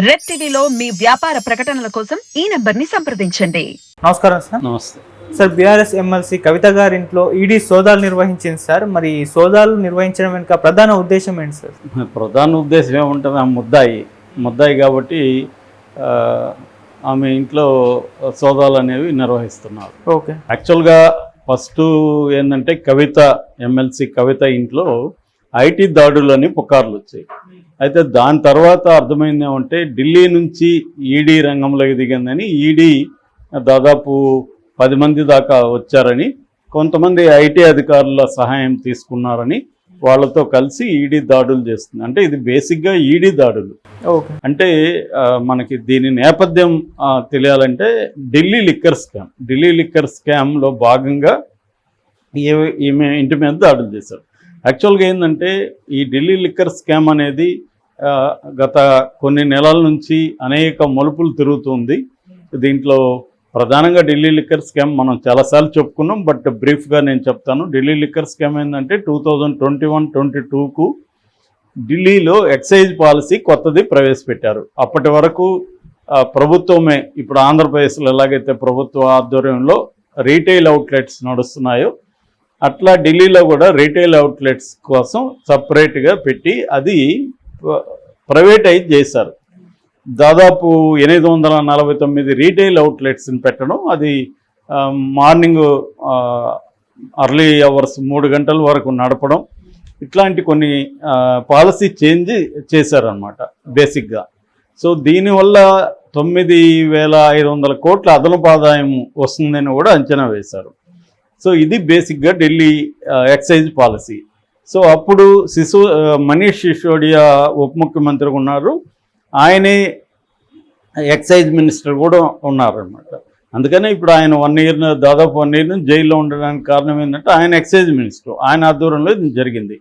Red టీవీలో మీ వ్యాపార ప్రకటనల కోసం ఈ నంబర్ని సంప్రదించండి. నమస్కారం సార్. నమస్తే సార్, బీఆర్ఎస్ ఎమ్మెల్సీ కవిత గారి ఇంట్లో ఈడీ సోదాలు నిర్వహించింది సార్. మరి ఈ సోదాలు నిర్వహించడం వెనుక ప్రధాన ఉద్దేశం ఏంటి సార్? ప్రధాన ఉద్దేశం ఏముంటుంది, ఆ ముద్దాయి కాబట్టి ఆమె ఇంట్లో సోదాలు అనేవి నిర్వహిస్తున్నారు. ఓకే. యాక్చువల్గా ఫస్ట్ ఏంటంటే ఎమ్మెల్సీ కవిత ఇంట్లో ఐటీ దాడులని పుకార్లు వచ్చాయి. అయితే దాని తర్వాత అర్థమైంది ఏమంటే ఢిల్లీ నుంచి ఈడీ రంగంలోకి దిగిందని, ఈడీ దాదాపు 10 మంది దాకా వచ్చారని, కొంతమంది ఐటీ అధికారుల సహాయం తీసుకున్నారని, వాళ్ళతో కలిసి ఈడీ దాడులు చేస్తుంది. అంటే ఇది బేసిక్గా ఈడీ దాడులు. ఓకే. అంటే మనకి దీని నేపథ్యం తెలియాలంటే ఢిల్లీ లిక్కర్ స్కామ్లో భాగంగా ఈమె ఇంటి మీద దాడులు చేశారు. యాక్చువల్గా ఏంటంటే ఈ ఢిల్లీ లిక్కర్ స్కామ్ అనేది గత కొన్ని నెలల నుంచి అనేక మలుపులు తిరుగుతుంది. దీంట్లో ప్రధానంగా ఢిల్లీ లిక్కర్ స్కామ్ మనం చాలాసార్లు చెప్పుకున్నాం, బట్ బ్రీఫ్గా నేను చెప్తాను. ఢిల్లీ లిక్కర్ స్కామ్ ఏంటంటే 2021-22కు ఢిల్లీలో ఎక్సైజ్ పాలసీ కొత్తది ప్రవేశపెట్టారు. అప్పటి వరకు ప్రభుత్వమే, ఇప్పుడు ఆంధ్రప్రదేశ్లో ఎలాగైతే ప్రభుత్వ ఆధ్వర్యంలో రీటైల్ అవుట్లెట్స్ నడుస్తున్నాయో అట్లా ఢిల్లీలో కూడా రీటైల్ అవుట్లెట్స్ కోసం సపరేట్గా పెట్టి అది ప్రైవేటైజ్ చేశారు. దాదాపు 849 రీటైల్ అవుట్లెట్స్ని పెట్టడం, అది మార్నింగ్ అర్లీ అవర్స్ 3 గంటల వరకు నడపడం, ఇట్లాంటి కొన్ని పాలసీ చేంజ్ చేశారనమాట బేసిక్గా. సో దీనివల్ల 9,500 కోట్ల అదనపు ఆదాయం వస్తుందని కూడా అంచనా వేశారు. సో ఇది బేసిక్గా ఢిల్లీ ఎక్సైజ్ పాలసీ. సో అప్పుడు మనీష్ సిసోడియా ఉప ముఖ్యమంత్రిగా ఉన్నారు, ఆయనే ఎక్సైజ్ మినిస్టర్ కూడా ఉన్నారనమాట. అందుకనే ఇప్పుడు ఆయన దాదాపు 1 ఇయర్ నుంచి జైల్లో ఉండడానికి కారణం ఏంటంటే ఆయన ఎక్సైజ్ మినిస్టర్, ఆయన ఆధ్వర్యంలో ఇది జరిగింది.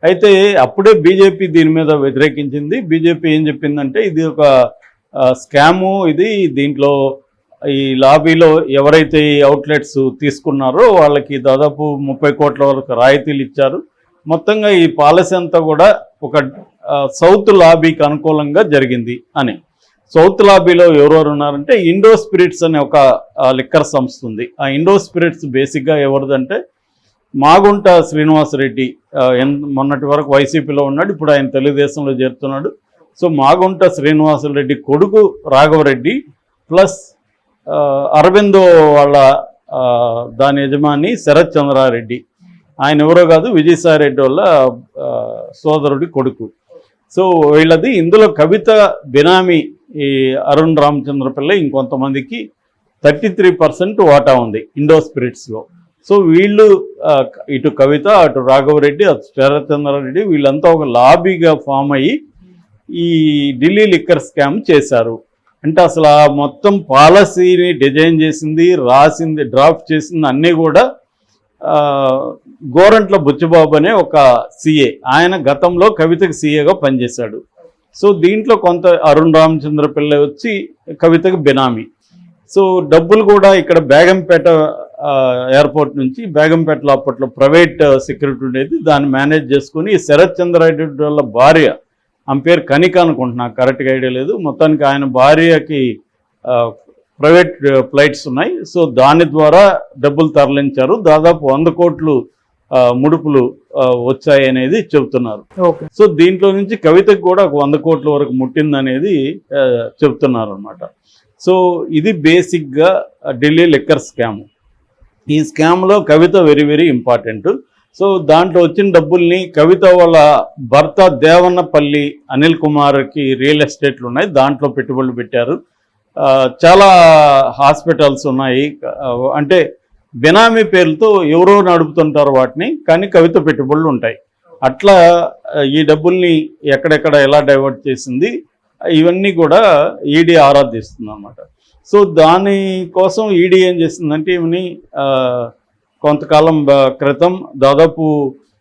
అయితే అప్పుడే బీజేపీ దీని మీద వ్యతిరేకించింది. బీజేపీ ఏం చెప్పిందంటే ఇది ఒక స్కాము, దీంట్లో ఈ లాబీలో ఎవరైతే ఈ అవుట్లెట్స్ తీసుకున్నారో వాళ్ళకి దాదాపు 30 కోట్ల వరకు రాయితీలు ఇచ్చారు. మొత్తంగా ఈ పాలసీ అంతా కూడా ఒక సౌత్ లాబీకి అనుకూలంగా జరిగింది అని. సౌత్ లాబీలో ఎవరెవరు ఉన్నారంటే ఇండో స్పిరిట్స్ అనే ఒక లిక్కర్ సంస్థ ఉంది. ఆ ఇండో స్పిరిట్స్ బేసిక్గా ఎవరిదంటే మాగుంట శ్రీనివాసరెడ్డి, మొన్నటి వరకు వైసీపీలో ఉన్నాడు, ఇప్పుడు ఆయన తెలుగుదేశంలో చేరుతున్నాడు. సో మాగుంట శ్రీనివాసరెడ్డి కొడుకు రాఘవరెడ్డి ప్లస్ అరవిందో వాళ్ళ దాని యజమాని శరత్ చంద్రారెడ్డి, ఆయన ఎవరో కాదు విజయసాయిరెడ్డి వాళ్ళ సోదరుడి కొడుకు. సో వీళ్ళది ఇందులో కవిత బినామీ ఈ అరుణ్ రామచంద్ర పిల్ల ఇంకొంతమందికి 33% వాటా ఉంది ఇండో స్పిరిట్స్లో. సో వీళ్ళు ఇటు కవిత, అటు రాఘవరెడ్డి, అటు శరత్ చంద్రారెడ్డి వీళ్ళంతా ఒక లాబీగా ఫామ్ అయ్యి ఈ ఢిల్లీ లిక్కర్ స్కామ్ చేశారు. అంటే అసలు ఆ మొత్తం పాలసీని డిజైన్ చేసింది, రాసింది, డ్రాఫ్ట్ చేసింది అన్నీ కూడా గోరంట్ల బుచ్చిబాబు అనే ఒక సీఏ. ఆయన గతంలో కవితకు సీఏగా పనిచేశాడు. సో దీంట్లో కొంత అరుణ్ రామచంద్ర పిల్ల వచ్చి కవితకు బినామీ. సో డబ్బులు కూడా ఇక్కడ బేగంపేట ఎయిర్పోర్ట్ నుంచి, బేగంపేటలో అప్పట్లో ప్రైవేట్ సెక్యూరిటీ ఉండేది, దాన్ని మేనేజ్ చేసుకుని శరత్ చంద్రారెడ్డి వాళ్ళ భార్య, ఆమె పేరు కనిక అనుకుంటున్నా, కరెక్ట్గా ఐడియా లేదు, మొత్తానికి ఆయన భార్యకి ప్రైవేట్ ఫ్లైట్స్ ఉన్నాయి. సో దాని ద్వారా డబ్బులు తరలించారు. దాదాపు 100 కోట్లు ముడుపులు వచ్చాయి అనేది చెబుతున్నారు. సో దీంట్లో నుంచి కవితకు కూడా 100 కోట్ల వరకు ముట్టిందనేది చెబుతున్నారు అనమాట. సో ఇది బేసిక్గా ఢిల్లీ లిక్కర్ స్కామ్. ఈ స్కామ్లో కవిత వెరీ వెరీ ఇంపార్టెంట్. సో దాంట్లో వచ్చిన డబ్బుల్ని కవిత వాళ్ళ భర్త దేవన్నపల్లి అనిల్ కుమార్కి రియల్ ఎస్టేట్లు ఉన్నాయి, దాంట్లో పెట్టుబడులు పెట్టారు. చాలా హాస్పిటల్స్ ఉన్నాయి, అంటే బినామీ పేర్లతో ఎవరో నడుపుతుంటారు వాటిని, కానీ కవిత పెట్టుబడులు ఉంటాయి. అట్లా ఈ డబ్బుల్ని ఎక్కడెక్కడ ఎలా డైవర్ట్ చేసింది ఇవన్నీ కూడా ఈడీ ఆరాధిస్తుంది అన్నమాట. సో దానికోసం ఈడీ ఏం చేసిందంటే ఇవన్నీ కొంతకాలం క్రితం దాదాపు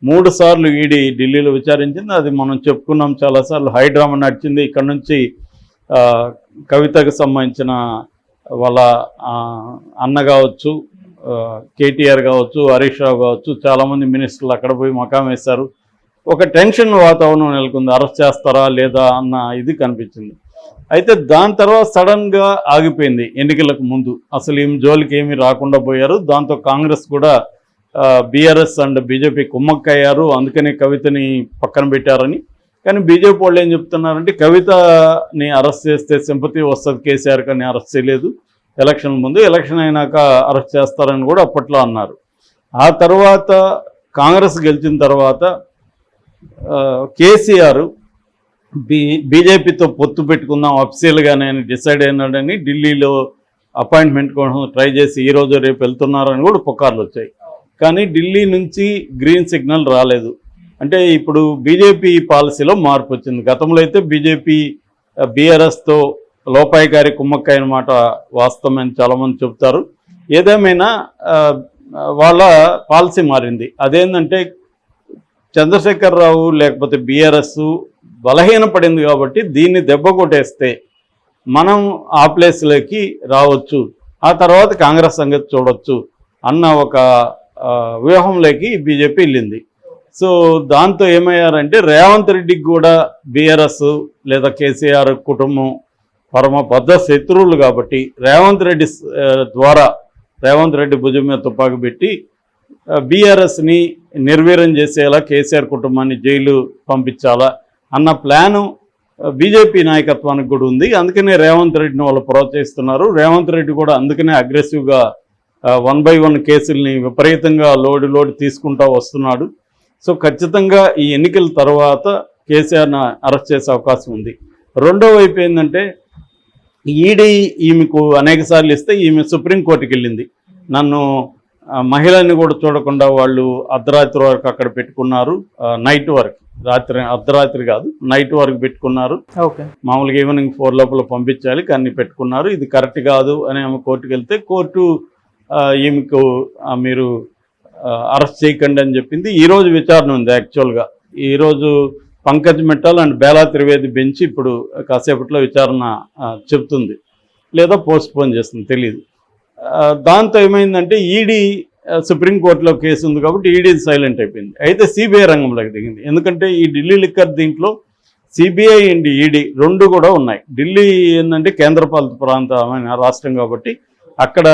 3 సార్లు ఈడీ ఢిల్లీలో విచారించింది. అది మనం చెప్పుకున్నాం చాలాసార్లు. హైడ్రామా నడిచింది. ఇక్కడ నుంచి కవితకు సంబంధించిన వాళ్ళ అన్న కావచ్చు, కేటీఆర్ కావచ్చు, హరీష్ రావు కావచ్చు, చాలామంది మినిస్టర్లు అక్కడ పోయి మకాం వేశారు. ఒక టెన్షన్ వాతావరణం నెలకొంది, అరెస్ట్ చేస్తారా లేదా అన్న ఇది కనిపించింది. అయితే దాని తర్వాత సడన్గా ఆగిపోయింది ఎన్నికలకు ముందు. అసలు ఏం జోలికి ఏమీ రాకుండా పోయారు. దాంతో కాంగ్రెస్ కూడా బీఆర్ఎస్ అండ్ బీజేపీ కుమ్మక్కయ్యారు, అందుకనే కవితని పక్కన పెట్టారని. కానీ బీజేపీ వాళ్ళు ఏం చెప్తున్నారంటే కవితని అరెస్ట్ చేస్తే సింపతి వస్తుంది కేసీఆర్, కానీ అరెస్ట్ చేయలేదు ఎలక్షన్ ముందు, ఎలక్షన్ అయినాక అరెస్ట్ చేస్తారని కూడా అప్పట్లో అన్నారు. ఆ తర్వాత కాంగ్రెస్ గెలిచిన తర్వాత కేసీఆర్ బీజేపీతో పొత్తు పెట్టుకుందాం అఫీషియల్గా నేను డిసైడ్ అయినాడని ఢిల్లీలో అపాయింట్మెంట్ కోసం ట్రై చేసి ఈరోజు రేపు వెళ్తున్నారని కూడా పుకార్లు వచ్చాయి. కానీ ఢిల్లీ నుంచి గ్రీన్ సిగ్నల్ రాలేదు. అంటే ఇప్పుడు బీజేపీ పాలసీలో మార్పు వచ్చింది. గతంలో అయితే బీజేపీ బీఆర్ఎస్తో లోపాయికారి కుమ్మక్కైన మాట వాస్తవమని చాలామంది చెబుతారు. ఏదేమైనా వాళ్ళ పాలసీ మారింది. అదేంటంటే చంద్రశేఖరరావు లేకపోతే బీఆర్ఎస్ బలహీనపడింది కాబట్టి దీన్ని దెబ్బ కొట్టేస్తే మనం ఆ ప్లేస్లోకి రావచ్చు, ఆ తర్వాత కాంగ్రెస్ సంగతి చూడొచ్చు అన్న ఒక వ్యూహంలోకి బీజేపీ వెళ్ళింది. సో దాంతో ఏమయ్యారంటే రేవంత్ రెడ్డికి కూడా బీఆర్ఎస్ లేదా కేసీఆర్ కుటుంబం పరమ బద్ధ శత్రువులు కాబట్టి రేవంత్ రెడ్డి భుజం మీద తుపాకు పెట్టి బీఆర్ఎస్ని నిర్వీర్యం చేసేలా కేసీఆర్ కుటుంబాన్ని జైలు పంపించాలా అన్న ప్లాను బీజేపీ నాయకత్వానికి కూడా ఉంది. అందుకనే రేవంత్ రెడ్డిని వాళ్ళు ప్రోత్సహిస్తున్నారు. రేవంత్ రెడ్డి కూడా అందుకనే అగ్రెసివ్గా 1 by 1 కేసుల్ని విపరీతంగా లోడ్ తీసుకుంటూ వస్తున్నాడు. సో ఖచ్చితంగా ఈ ఎన్నికల తర్వాత కేసీఆర్ని అరెస్ట్ చేసే అవకాశం ఉంది. రెండో వైపు ఏంటంటే ఈడీ ఈమెకు అనేక సార్లు ఇస్తే ఈమె సుప్రీంకోర్టుకి వెళ్ళింది. నన్ను మహిళని కూడా చూడకుండా వాళ్ళు అర్ధరాత్రి వరకు అక్కడ పెట్టుకున్నారు, నైట్ వరకు, అర్ధరాత్రి కాదు నైట్ వరకు పెట్టుకున్నారు. మామూలుగా ఈవినింగ్ 4 లోపల పంపించాలి, కానీ పెట్టుకున్నారు. ఇది కరెక్ట్ కాదు అని ఆమె కోర్టుకు వెళ్తే కోర్టు ఈమెకు మీరు అరెస్ట్ చేయకండి అని చెప్పింది. ఈరోజు విచారణ ఉంది. యాక్చువల్గా ఈరోజు పంకజ్ మిట్టల్ అండ్ బేలా త్రివేది బెంచ్ ఇప్పుడు కాసేపట్లో విచారణ చెప్తుంది, లేదా పోస్ట్పోన్ చేస్తుంది, తెలియదు. దాంతో ఏమైందంటే ఈడీ సుప్రీంకోర్టులో కేసు ఉంది కాబట్టి ఈడీ సైలెంట్ అయిపోయింది. అయితే సిబిఐ రంగంలోకి దిగింది. ఎందుకంటే ఈ ఢిల్లీ లిక్కర్ దీంట్లో సిబిఐ అండ్ ఈడీ రెండు కూడా ఉన్నాయి. ఢిల్లీ ఏంటంటే కేంద్రపాలిత ప్రాంతమైన రాష్ట్రం కాబట్టి అక్కడ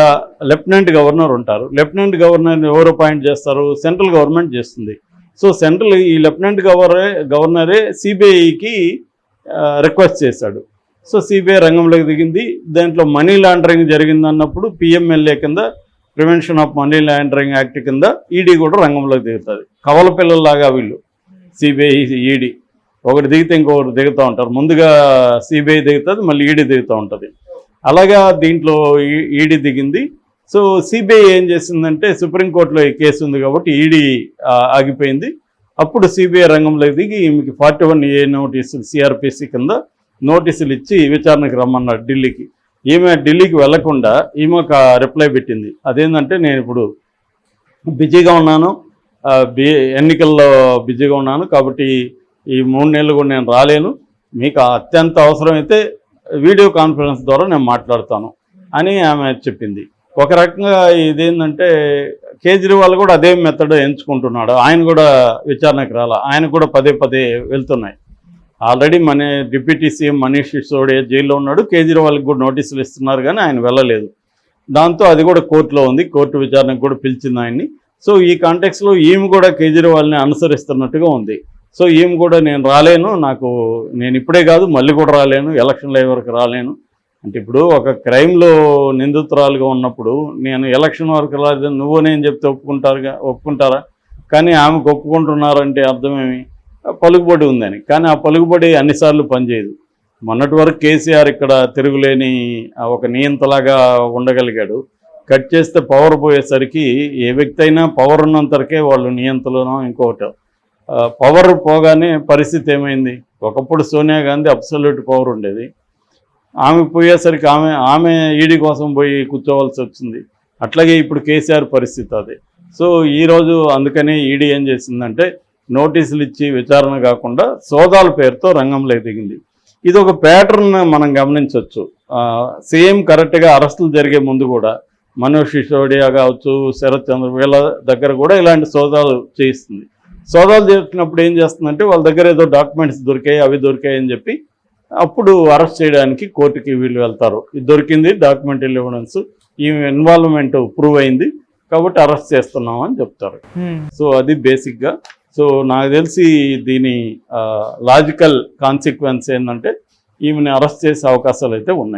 లెఫ్టినెంట్ గవర్నర్ ఉంటారు. లెఫ్టినెంట్ గవర్నర్ని ఎవరు అపాయింట్ చేస్తారు? సెంట్రల్ గవర్నమెంట్ చేస్తుంది. సో సెంట్రల్ ఈ లెఫ్టినెంట్ గవర్నరే సిబిఐకి రిక్వెస్ట్ చేశాడు. సో సిబిఐ రంగంలోకి దిగింది. దాంట్లో మనీ లాండరింగ్ జరిగింది అన్నప్పుడు పిఎంఎల్ఏ కింద, prevention of money laundering act కింద ఈడీ కూడా రంగంలోకి దిగుతుంది. కవల పిల్లల్లాగా వీళ్ళు సిబిఐ ఈడీ ఒకటి దిగితే ఇంకొకటి దిగుతూ ఉంటారు. ముందుగా సిబిఐ దిగుతుంది, మళ్ళీ ఈడీ దిగుతూ ఉంటుంది. అలాగా దీంట్లో ఈడీ దిగింది. సో సిబిఐ ఏం చేసిందంటే సుప్రీంకోర్టులో ఈ కేసు ఉంది కాబట్టి ఈడీ ఆగిపోయింది. అప్పుడు సిబిఐ రంగంలోకి దిగి ఈమెకి 41A నోటీసులు సిఆర్పిసి కింద నోటీసులు ఇచ్చి విచారణకు రమ్మన్నారు ఢిల్లీకి. ఈమె ఢిల్లీకి వెళ్లకుండా ఈమె ఒక రిప్లై పెట్టింది. అదేంటంటే నేను ఇప్పుడు బిజీగా ఉన్నాను, ఎన్నికల్లో బిజీగా ఉన్నాను కాబట్టి ఈ 3 నెలలు కూడా నేను రాలేను, మీకు అత్యంత అవసరమైతే వీడియో కాన్ఫరెన్స్ ద్వారా నేను మాట్లాడతాను అని ఆమె చెప్పింది. ఒక రకంగా ఇదేంటంటే కేజ్రీవాల్ కూడా అదే మెథడ్ ఎంచుకుంటున్నాడు. ఆయన కూడా విచారణకు రాలా, ఆయన కూడా పదే వెళ్తున్నాయి. ఆల్రెడీ మన డిప్యూటీ సీఎం మనీష్ సిసోడియా జైల్లో ఉన్నాడు. కేజ్రీవాల్కి కూడా నోటీసులు ఇస్తున్నారు కానీ ఆయన వెళ్ళలేదు. దాంతో అది కూడా కోర్టులో ఉంది. కోర్టు విచారణకు కూడా పిలిచింది ఆయన్ని. సో ఈ కాంటెక్స్లో ఈమె కూడా కేజ్రీవాల్ని అనుసరిస్తున్నట్టుగా ఉంది. సో ఈమె కూడా నేను రాలేను, నేను ఇప్పుడే కాదు మళ్ళీ కూడా రాలేను, ఎలక్షన్ల వరకు రాలేను అంటే, ఇప్పుడు ఒక క్రైమ్లో నిందితురాలుగా ఉన్నప్పుడు నేను ఎలక్షన్ వరకు రాలేదని నువ్వు నేను చెప్తే ఒప్పుకుంటారా? కానీ ఆమెకు ఒప్పుకుంటున్నారంటే అర్థమేమి? పలుకుబడి ఉందని. కానీ ఆ పలుకుబడి అన్నిసార్లు పనిచేయదు. మొన్నటి వరకు కేసీఆర్ ఇక్కడ తిరుగులేని ఒక నియంతలాగా ఉండగలిగాడు. కట్ చేస్తే పవర్ పోయేసరికి ఏ వ్యక్తి అయినా పవర్ ఉన్నంతవరకే వాళ్ళు నియంతలోనో ఇంకొకటి. పవర్ పోగానే పరిస్థితి ఏమైంది? ఒకప్పుడు సోనియా గాంధీ అబ్సల్యూట్ పవర్ ఉండేది. ఆమె పోయేసరికి ఆమె ఈడీ కోసం పోయి కూర్చోవలసి వచ్చింది. అట్లాగే ఇప్పుడు కేసీఆర్ పరిస్థితి అదే. సో ఈరోజు అందుకనే ఈడీ ఏం చేసిందంటే నోటీసులు ఇచ్చి విచారణ కాకుండా సోదాల పేరుతో రంగంలో దిగింది. ఇది ఒక ప్యాటర్న్ మనం గమనించవచ్చు. సేమ్ కరెక్ట్గా అరెస్టులు జరిగే ముందు కూడా మనీష్ సిసోడియా కావచ్చు, శరత్ చంద్ర వీళ్ళ దగ్గర కూడా ఇలాంటి సోదాలు చేయిస్తుంది. సోదాలు చేసినప్పుడు ఏం చేస్తుందంటే వాళ్ళ దగ్గర ఏదో డాక్యుమెంట్స్ దొరికాయి, అవి దొరికాయి అని చెప్పి అప్పుడు అరెస్ట్ చేయడానికి కోర్టుకి వీళ్ళు వెళ్తారు. ఇది దొరికింది డాక్యుమెంటరీ ఎవిడెన్స్, ఈ ఇన్వాల్వ్మెంట్ ప్రూవ్ అయింది కాబట్టి అరెస్ట్ చేస్తున్నాం అని చెప్తారు. సో అది బేసిక్గా. సో నాకు తెలిసి దీని లాజికల్ కాన్సిక్వెన్స్ ఏంటంటే ఈమెని అరెస్ట్ చేసే అవకాశాలు అయితే ఉన్నాయి.